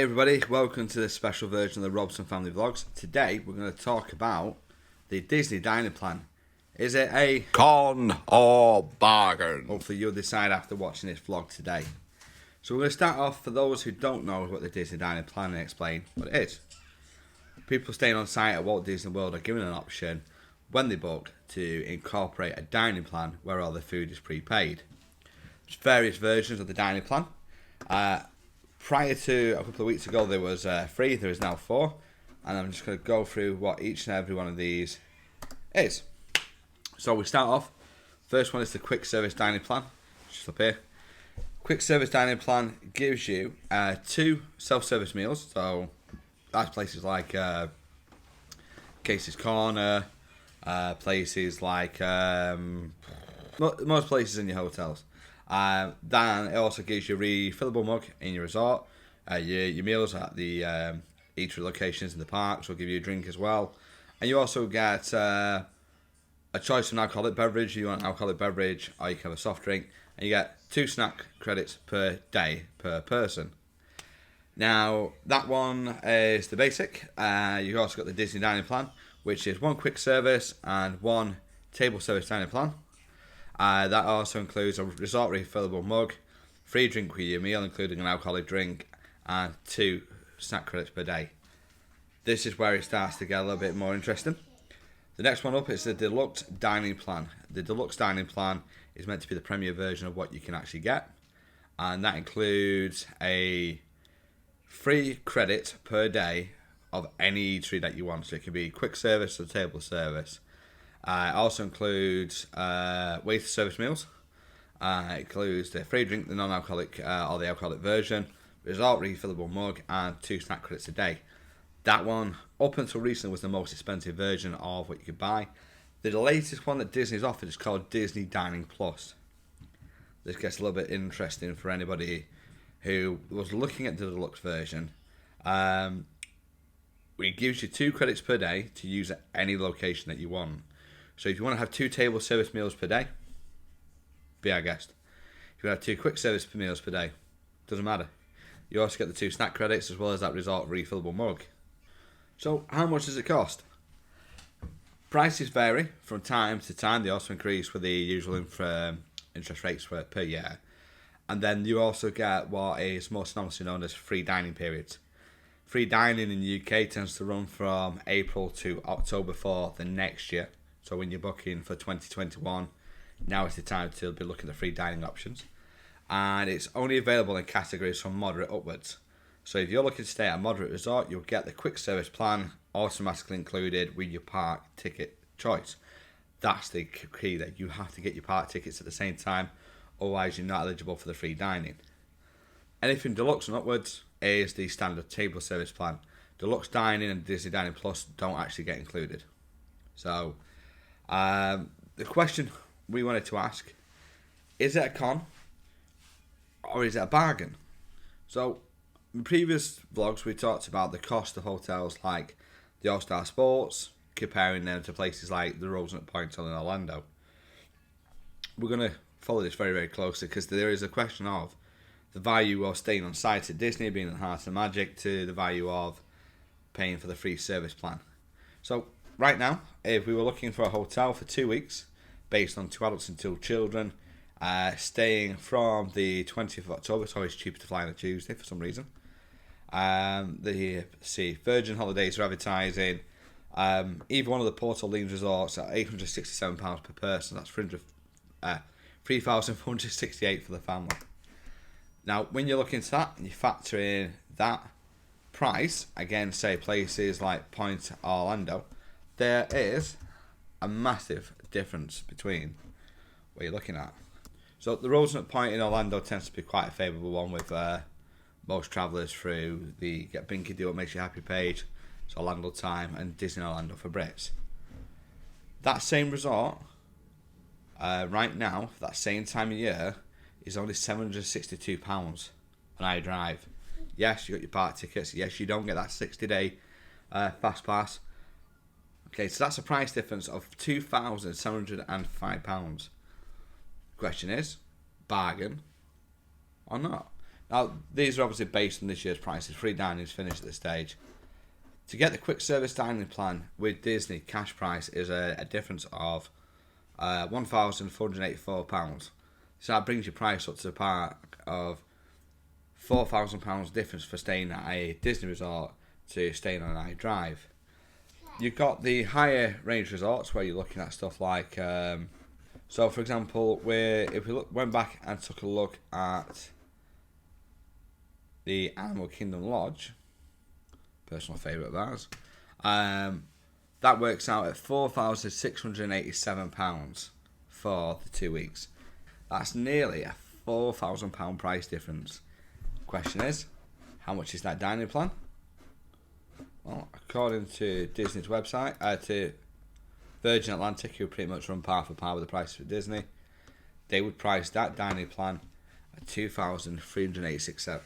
everybody, welcome to this special version of the Robson Family Vlogs. Today we're going to talk about the Disney dining plan. Is it a con or bargain? Hopefully you'll decide after watching this vlog today. So we're going to start off, for those who don't know what the Disney dining plan, and explain what it is. People staying on site at Walt Disney World are given an option when they book to incorporate a dining plan where all the food is prepaid. There's various versions of the dining plan. Prior to a couple of weeks ago there was 3, there is now 4, and I'm just going to go through what each and every one of these is. So we start off, first one is the quick service dining plan, just up here. Quick service dining plan gives you 2 self-service meals, so that's places like Casey's Corner, places like most places in your hotels. Then it also gives you a refillable mug in your resort. Your meals at the eatery locations in the parks will give you a drink as well. And you also get a choice of an alcoholic beverage. You want an alcoholic beverage, or you can have a soft drink. And you get 2 snack credits per day per person. Now, that one is the basic. You've also got the Disney dining plan, which is 1 quick service and 1 table service dining plan. That also includes a resort refillable mug, free drink with your meal, including an alcoholic drink, and 2 snack credits per day. This is where it starts to get a little bit more interesting. The next one up is the deluxe dining plan. The deluxe dining plan is meant to be the premier version of what you can actually get, and that includes a free credit per day of any eatery that you want. So it can be quick service or table service. It also includes waiter service meals. It includes the free drink, the non-alcoholic or the alcoholic version, resort refillable mug, and 2 snack credits a day. That one, up until recently, was the most expensive version of what you could buy. The latest one that Disney's offered is called Disney Dining Plus. This gets a little bit interesting for anybody who was looking at the deluxe version. It gives you 2 credits per day to use at any location that you want. So if you want to have 2 table service meals per day, be our guest. If you want to have 2 quick service meals per day, doesn't matter. You also get the 2 snack credits as well as that resort refillable mug. So how much does it cost? Prices vary from time to time. They also increase with the usual interest rates per year. And then you also get what is more synonymously known as free dining periods. Free dining in the UK tends to run from April to October for the next year. So when you're booking for 2021, now is the time to be looking at free dining options. And it's only available in categories from moderate upwards. So if you're looking to stay at a moderate resort, you'll get the quick service plan automatically included with your park ticket choice. That's the key, that you have to get your park tickets at the same time, otherwise you're not eligible for the free dining. Anything deluxe and upwards is the standard table service plan. Deluxe dining and Disney Dining Plus don't actually get included. So the question we wanted to ask, is it a con or is it a bargain? So in previous vlogs we talked about the cost of hotels like the All-Star Sports, comparing them to places like the Rosemont Point in Orlando. We're going to follow this very, very closely because there is a question of the value of staying on site at Disney, being in the heart of magic, to the value of paying for the free service plan. So right now, if we were looking for a hotel for 2 weeks, based on 2 adults and 2 children, staying from the 20th of October, it's always cheaper to fly on a Tuesday for some reason. Virgin Holidays are advertising either one of the Port Orleans resorts at £867 per person. That's $3,468 for the family. Now, when you look into that and you factor in that price against, say, places like Point Orlando, there is a massive difference between what you're looking at. So the Rosemont Point in Orlando tends to be quite a favourable one with most travellers through the Get Binky Deal What Makes You Happy page, so Orlando Time and Disney Orlando for Brits. That same resort, right now, for that same time of year, is only £762 on iDrive. Yes, you got your park tickets. Yes, you don't get that 60-day fast pass. Okay, so that's a price difference of £2,705. Question is, bargain or not? Now, these are obviously based on this year's prices. Free dining is finished at this stage. To get the quick service dining plan with Disney, cash price is a difference of £1,484. So that brings your price up to the part of £4,000 difference for staying at a Disney resort to staying on a drive. You've got the higher range resorts where you're looking at stuff like, so for example, if we went back and took a look at the Animal Kingdom Lodge, personal favourite of ours, that works out at £4,687 for the 2 weeks. That's nearly a £4,000 price difference. Question is, how much is that dining plan? Well, according to Disney's website, to Virgin Atlantic, who pretty much run par for par with the price for Disney, they would price that dining plan at £2,386.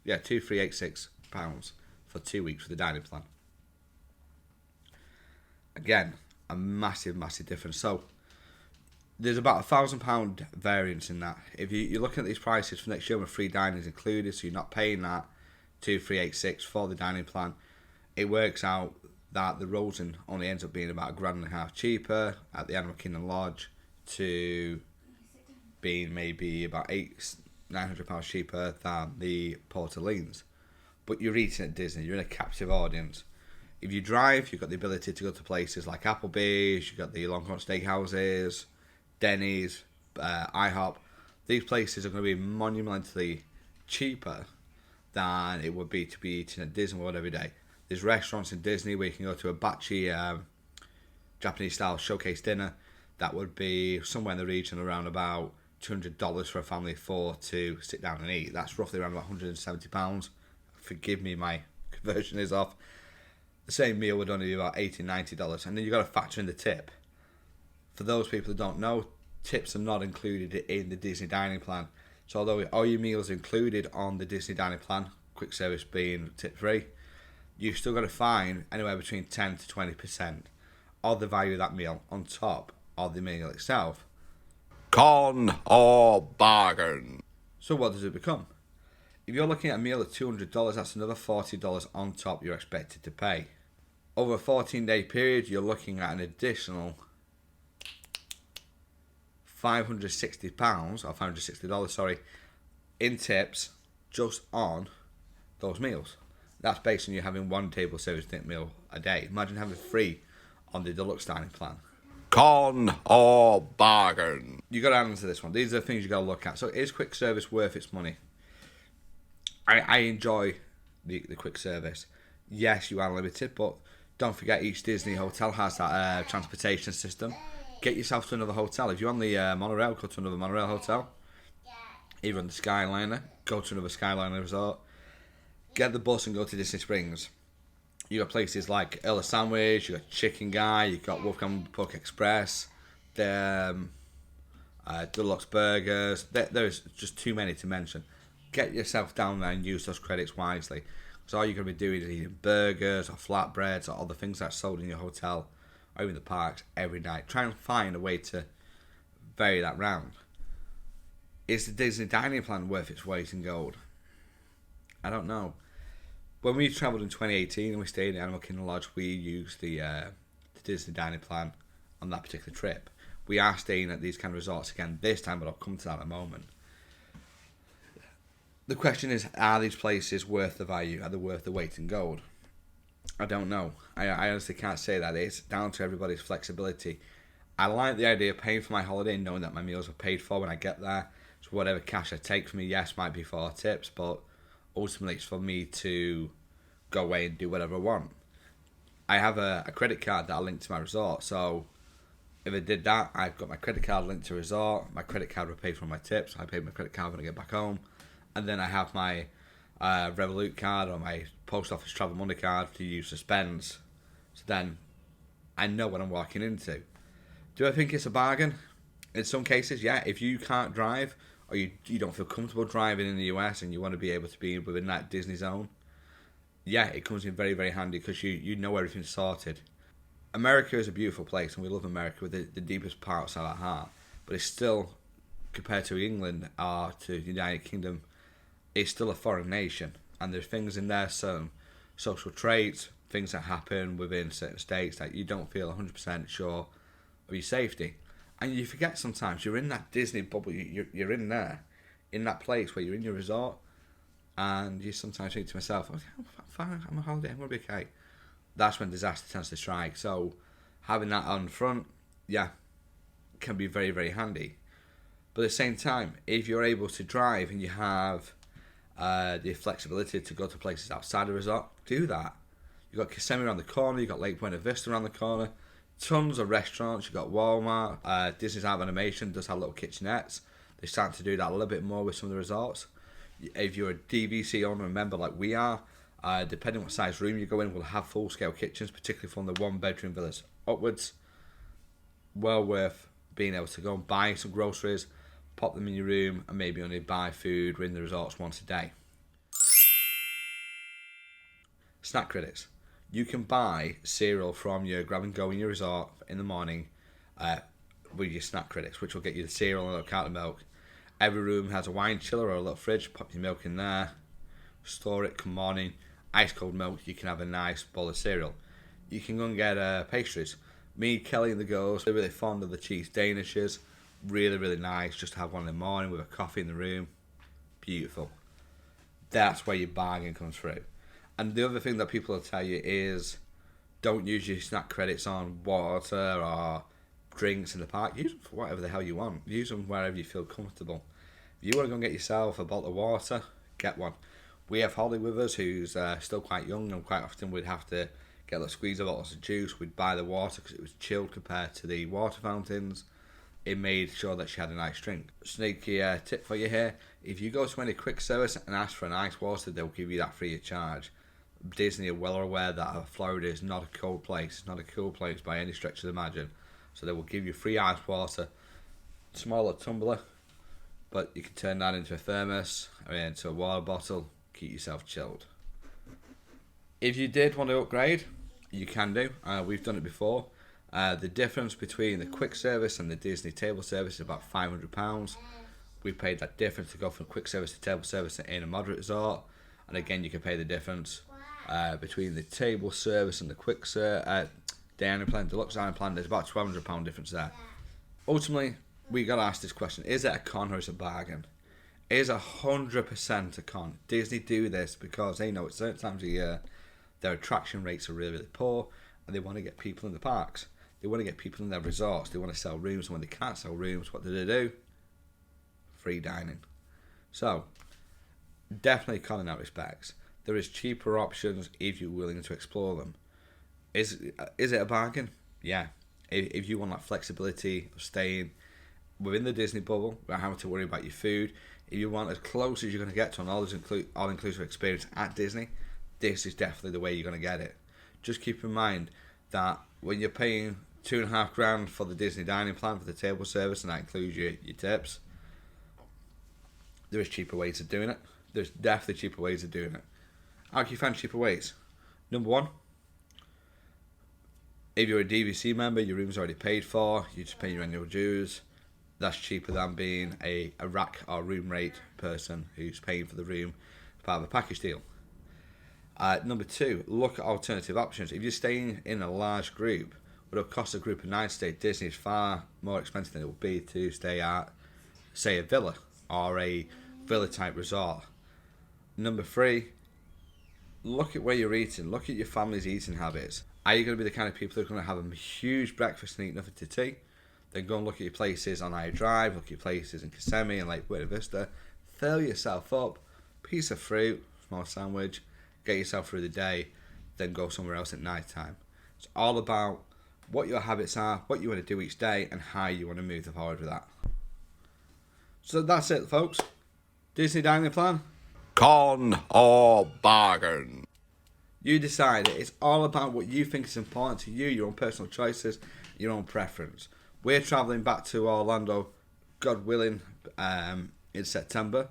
Yeah, £2,386 for 2 weeks for the dining plan. Again, a massive, massive difference. So there's about £1,000 variance in that. If you're looking at these prices for next year with free dining is included, so you're not paying that £2,386 for the dining plan, it works out that the Rosen only ends up being about £1.50 cheaper at the Animal Kingdom Lodge to being maybe about £900 cheaper than the Port Orleans. But you're eating at Disney, you're in a captive audience. If you drive, you've got the ability to go to places like Applebee's, you've got the Longhorn Steakhouses, Denny's, IHOP. These places are going to be monumentally cheaper than it would be to be eating at Disney World every day. There's restaurants in Disney where you can go to a bachi Japanese style showcase dinner. That would be somewhere in the region around about $200 for a family of four to sit down and eat. That's roughly around about £170. Forgive me, my conversion is off. The same meal would only be about $80, $90. And then you've got to factor in the tip. For those people who don't know, tips are not included in the Disney dining plan. So although all your meals are included on the Disney dining plan, quick service being tip free, you've still got to find anywhere between 10 to 20% of the value of that meal on top of the meal itself. Con or bargain. So what does it become? If you're looking at a meal at $200, that's another $40 on top you're expected to pay. Over a 14-day period, you're looking at an additional £560 or $560, in tips just on those meals. That's based on you having one table service meal a day. Imagine having 3 on the deluxe dining plan. Con or bargain. You got to answer this one. These are the things you got to look at. So is quick service worth its money? I enjoy the quick service. Yes, you are limited, but don't forget each Disney hotel has that transportation system. Get yourself to another hotel. If you're on the monorail, go to another monorail hotel. Either on the Skyliner, go to another Skyliner resort. Get the bus and go to Disney Springs. You got places like Earl of Sandwich, you got Chicken Guy, you got Wolfgang Puck Express, the Deluxe Burgers. There's just too many to mention. Get yourself down there and use those credits wisely. Because all you're going to be doing is eating burgers or flatbreads or other things that's sold in your hotel or in the parks every night. Try and find a way to vary that round. Is the Disney dining plan worth its weight in gold? I don't know. When we travelled in 2018 and we stayed in Animal Kingdom Lodge, we used the Disney dining plan on that particular trip. We are staying at these kind of resorts again this time, but I'll come to that in a moment. The question is, are these places worth the value? Are they worth the weight in gold? I don't know. I honestly can't say that. It's down to everybody's flexibility. I like the idea of paying for my holiday and knowing that my meals are paid for when I get there. So whatever cash I take from me, yes, might be for tips, but ultimately it's for me to go away and do whatever I want. I have a credit card that I link to my resort, so if I did that, I've got my credit card linked to resort. My credit card will pay for my tips. I pay my credit card when I get back home. And then I have my Revolut card or my Post Office Travel Money card to use for spends. So then I know what I'm walking into. Do I think it's a bargain? In some cases, yeah. If you can't drive or you don't feel comfortable driving in the US and you want to be able to be within that Disney zone, yeah, it comes in very, very handy because you know everything's sorted. America is a beautiful place and we love America with the deepest parts of our heart. But it's still, compared to England or to the United Kingdom, it's still a foreign nation, and there's things in there, some social traits, things that happen within certain states that you don't feel 100% sure of your safety. And you forget sometimes you're in that Disney bubble, you're in there, in that place where you're in your resort, and you sometimes think to myself, okay, I'm fine, I'm on holiday, I'm going to be okay. That's when disaster tends to strike. So having that on front, yeah, can be very, very handy. But at the same time, if you're able to drive and you have the flexibility to go to places outside the resort, do that. You've got Kissimmee around the corner, you've got Lake Buena Vista around the corner, tons of restaurants, you've got Walmart, Disney's Art of Animation does have little kitchenettes. They're starting to do that a little bit more with some of the resorts. If you're a DVC owner, remember, like we are, depending on what size room you go in, we'll have full-scale kitchens, particularly from the one-bedroom villas upwards. Well worth being able to go and buy some groceries, pop them in your room, and maybe only buy food in the resorts once a day. Snack credits. You can buy cereal from your grab and go in your resort in the morning with your snack credits, which will get you the cereal and a little carton of milk. Every room has a wine chiller or a little fridge. Pop your milk in there, store it, come morning, ice cold milk. You can have a nice bowl of cereal. You can go and get pastries. Me, Kelly, and the girls are really fond of the cheese danishes. Really, really nice. Just to have one in the morning with a coffee in the room. Beautiful. That's where your bargain comes through. And the other thing that people will tell you is don't use your snack credits on water or drinks in the park. Use them for whatever the hell you want. Use them wherever you feel comfortable. If you want to go and get yourself a bottle of water, get one. We have Holly with us, who's still quite young, and quite often we'd have to get a squeeze of bottles of juice. We'd buy the water because it was chilled compared to the water fountains. It made sure that she had a nice drink. Sneaky tip for you here: if you go to any quick service and ask for an ice water, they'll give you that free of charge. Disney are well aware that Florida is not a cold place. It's not a cool place by any stretch of the imagination. So they will give you free ice water, smaller tumbler, but you can turn that into a thermos or into a water bottle, keep yourself chilled. If you did want to upgrade, you can do. We've done it before. The difference between the quick service and the Disney table service is about £500. We paid that difference to go from quick service to table service in a moderate resort. And again, you can pay the difference between the table service and the quick day island plan, deluxe island plan. There's about £1,200 difference there. Ultimately, we got to ask this question: is it a con or is it a bargain? Is 100% a con? Disney do this because they know at certain times of year their attraction rates are really, really poor, and they want to get people in the parks. They want to get people in their resorts. They want to sell rooms, and when they can't sell rooms, what do? Free dining. So, definitely a con in that respects. There is cheaper options if you're willing to explore them. Is it a bargain? Yeah. If you want that flexibility of staying within the Disney bubble without having to worry about your food, if you want as close as you're going to get to an all-inclusive experience at Disney, this is definitely the way you're going to get it. Just keep in mind that when you're paying $2,500 for the Disney dining plan for the table service, and that includes your tips, there is cheaper ways of doing it. There's definitely cheaper ways of doing it. How can you find cheaper ways? Number one, if you're a DVC member, your room's already paid for, you just pay your annual dues. That's cheaper than being a rack or room rate person who's paying for the room as part of a package deal. Number two, look at alternative options. If you're staying in a large group, what it'll cost a group of 9 to stay at Disney is far more expensive than it would be to stay at, say, a villa or a villa type resort. Number three, look at where you're eating. Look at your family's eating habits. Are you going to be the kind of people who are going to have a huge breakfast and eat nothing to tea? Then go and look at your places on Aya Drive, look at your places in Kissimmee and Lake Buena Vista. Fill yourself up, piece of fruit, small sandwich, get yourself through the day, then go somewhere else at night time. It's all about what your habits are, what you want to do each day, and how you want to move forward with that. So that's it, folks. Disney dining plan. Con or bargain? You decide it. It's all about what you think is important to you, your own personal choices, your own preference. We're travelling back to Orlando, God willing, in September.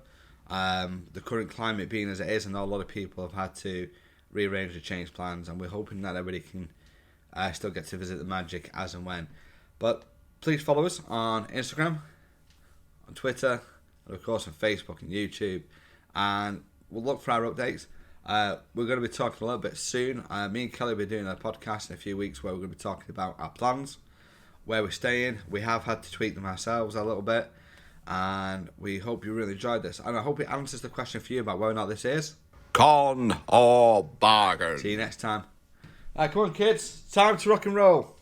The current climate being as it is, and a lot of people have had to rearrange and change plans, and we're hoping that everybody can still get to visit the Magic as and when. But please follow us on Instagram, on Twitter, and of course on Facebook and YouTube, and we'll look for our updates. We're going to be talking a little bit soon. Me and Kelly will be doing a podcast in a few weeks where we're going to be talking about our plans, where we're staying. We have had to tweak them ourselves a little bit, and we hope you really enjoyed this. And I hope it answers the question for you about whether or not this is Con or bargain. See you next time. Come on, kids. Time to rock and roll.